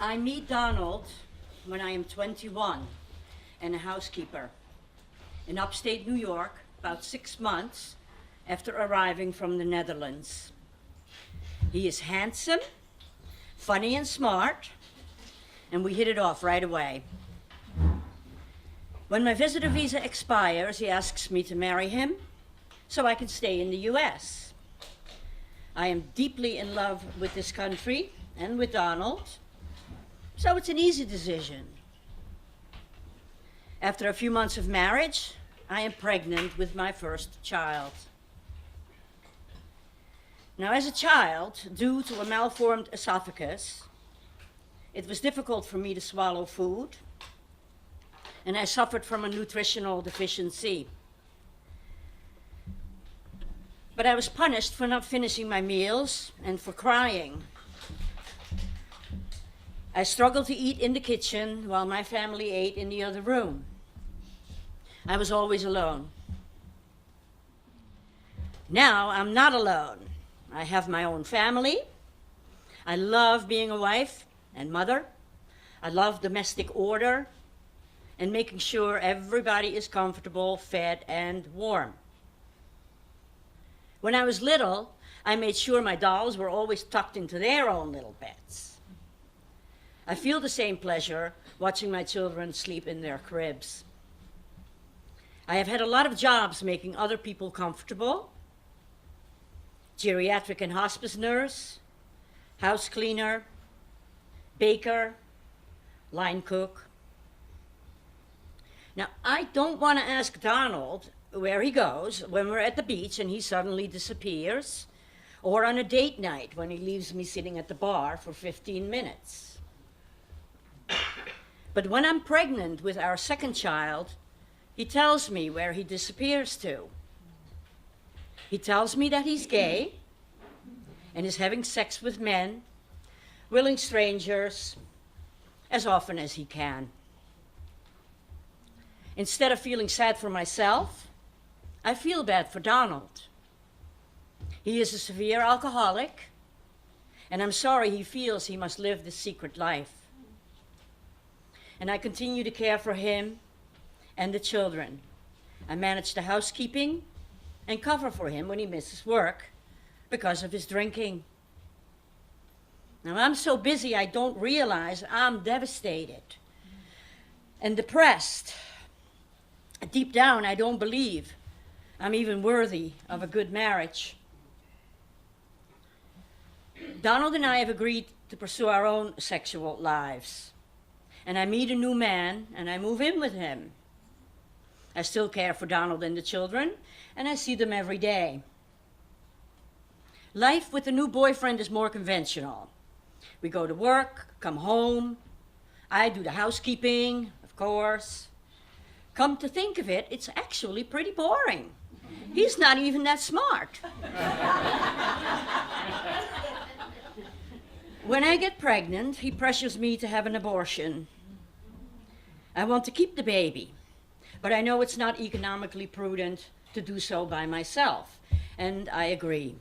I meet Donald when I am 21 and a housekeeper in upstate New York, about 6 months after arriving from the Netherlands. He is handsome, funny and smart, and we hit it off right away. When my visitor visa expires, he asks me to marry him so I can stay in the US. I am deeply in love with this country and with Donald, so it's an easy decision. After a few months of marriage, I am pregnant with my first child. Now, as a child, due to a malformed esophagus, it was difficult for me to swallow food, and I suffered from a nutritional deficiency. But I was punished for not finishing my meals and for crying. I struggled to eat in the kitchen while my family ate in the other room. I was always alone. Now I'm not alone. I have my own family. I love being a wife and mother. I love domestic order and making sure everybody is comfortable, fed, and warm. When I was little, I made sure my dolls were always tucked into their own little beds. I feel the same pleasure watching my children sleep in their cribs. I have had a lot of jobs making other people comfortable: geriatric and hospice nurse, house cleaner, baker, line cook. Now, I don't want to ask Donald where he goes when we're at the beach and he suddenly disappears, or on a date night when he leaves me sitting at the bar for 15 minutes. But when I'm pregnant with our second child, he tells me where he disappears to. He tells me that he's gay and is having sex with men, willing strangers, as often as he can. Instead of feeling sad for myself, I feel bad for Donald. He is a severe alcoholic, and I'm sorry he feels he must live this secret life. And I continue to care for him and the children. I manage the housekeeping and cover for him when he misses work because of his drinking. Now, I'm so busy I don't realize I'm devastated and depressed. Deep down, I don't believe I'm even worthy of a good marriage. Donald and I have agreed to pursue our own sexual lives. And I meet a new man, and I move in with him. I still care for Donald and the children, and I see them every day. Life with a new boyfriend is more conventional. We go to work, come home. I do the housekeeping, of course. Come to think of it, it's actually pretty boring. He's not even that smart. When I get pregnant, he pressures me to have an abortion. I want to keep the baby, but I know it's not economically prudent to do so by myself, and I agree.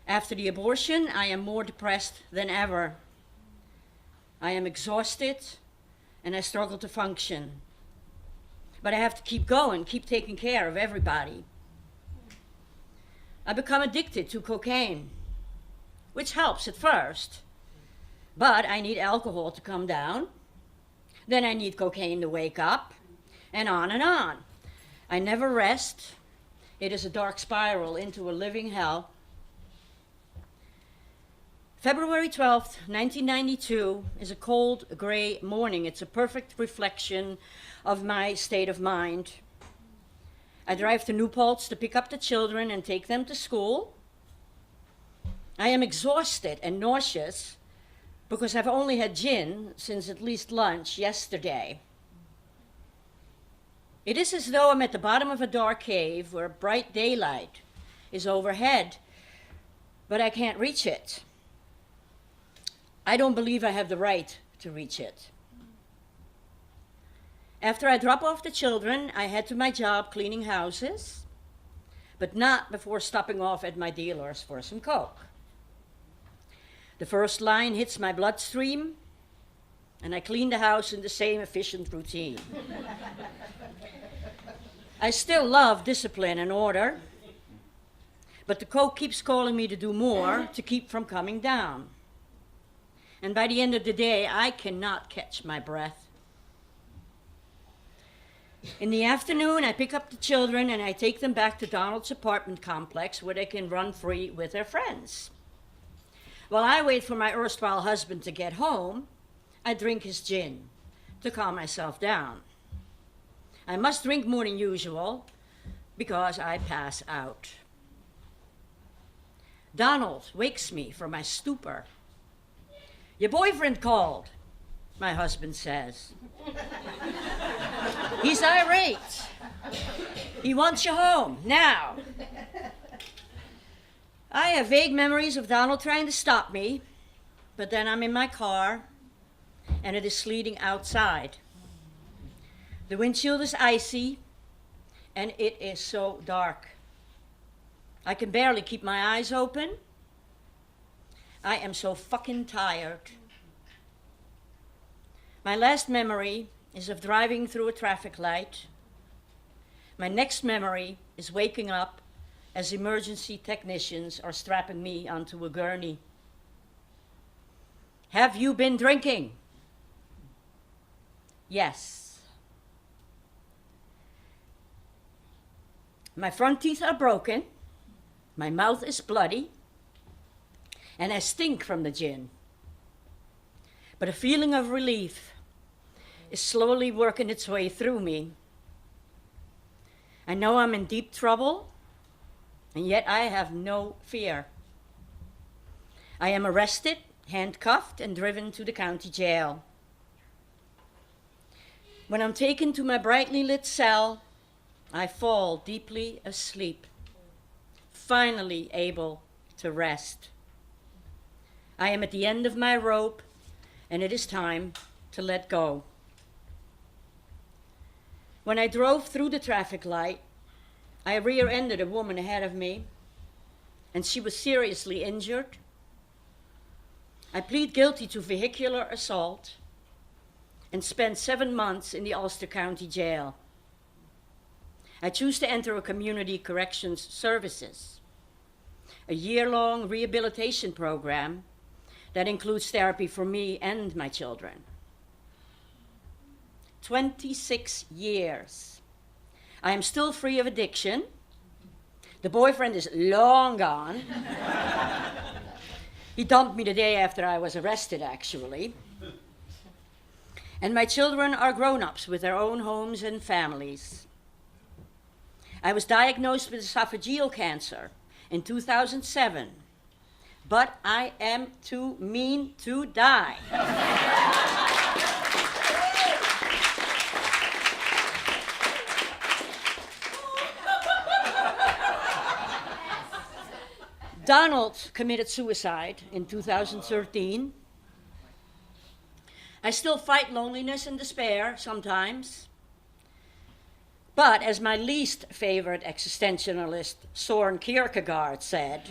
After the abortion, I am more depressed than ever. I am exhausted, and I struggle to function. But I have to keep going, keep taking care of everybody. I become addicted to cocaine, which helps at first, but I need alcohol to come down. Then I need cocaine to wake up, and on and on. I never rest. It is a dark spiral into a living hell. February 12th, 1992 is a cold, gray morning. It's a perfect reflection of my state of mind. I drive to New Paltz to pick up the children and take them to school. I am exhausted and nauseous because I've only had gin since at least lunch yesterday. It is as though I'm at the bottom of a dark cave where bright daylight is overhead, but I can't reach it. I don't believe I have the right to reach it. After I drop off the children, I head to my job cleaning houses, but not before stopping off at my dealer's for some coke. The first line hits my bloodstream, and I clean the house in the same efficient routine. I still love discipline and order, but the Coke keeps calling me to do more to keep from coming down. And by the end of the day, I cannot catch my breath. In the afternoon, I pick up the children and I take them back to Donald's apartment complex where they can run free with their friends. While I wait for my erstwhile husband to get home, I drink his gin to calm myself down. I must drink more than usual because I pass out. Donald wakes me from my stupor. "Your boyfriend called," my husband says. "He's irate. He wants you home, now." I have vague memories of Donald trying to stop me, but then I'm in my car, and it is sleeting outside. The windshield is icy, and it is so dark. I can barely keep my eyes open. I am so fucking tired. My last memory is of driving through a traffic light. My next memory is waking up as emergency technicians are strapping me onto a gurney. "Have you been drinking?" "Yes." My front teeth are broken, my mouth is bloody, and I stink from the gin. But a feeling of relief is slowly working its way through me. I know I'm in deep trouble, and yet I have no fear. I am arrested, handcuffed, and driven to the county jail. When I'm taken to my brightly lit cell, I fall deeply asleep, finally able to rest. I am at the end of my rope, and it is time to let go. When I drove through the traffic light, I rear-ended a woman ahead of me, and she was seriously injured. I plead guilty to vehicular assault and spent 7 months in the Ulster County Jail. I choose to enter a community corrections services, a year-long rehabilitation program that includes therapy for me and my children. 26 years. I am still free of addiction. The boyfriend is long gone. He dumped me the day after I was arrested, actually. And my children are grown-ups with their own homes and families. I was diagnosed with esophageal cancer in 2007, but I am too mean to die. Donald committed suicide in 2013. I still fight loneliness and despair sometimes. But as my least favorite existentialist, Søren Kierkegaard, said,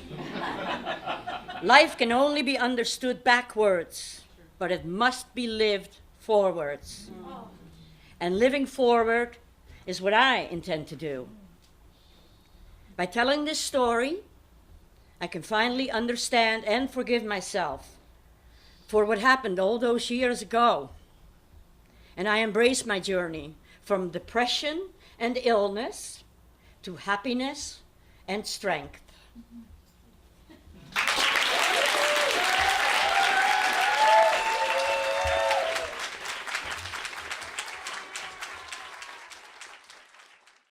life can only be understood backwards, but it must be lived forwards. And living forward is what I intend to do. By telling this story, I can finally understand and forgive myself for what happened all those years ago. And I embrace my journey from depression and illness to happiness and strength.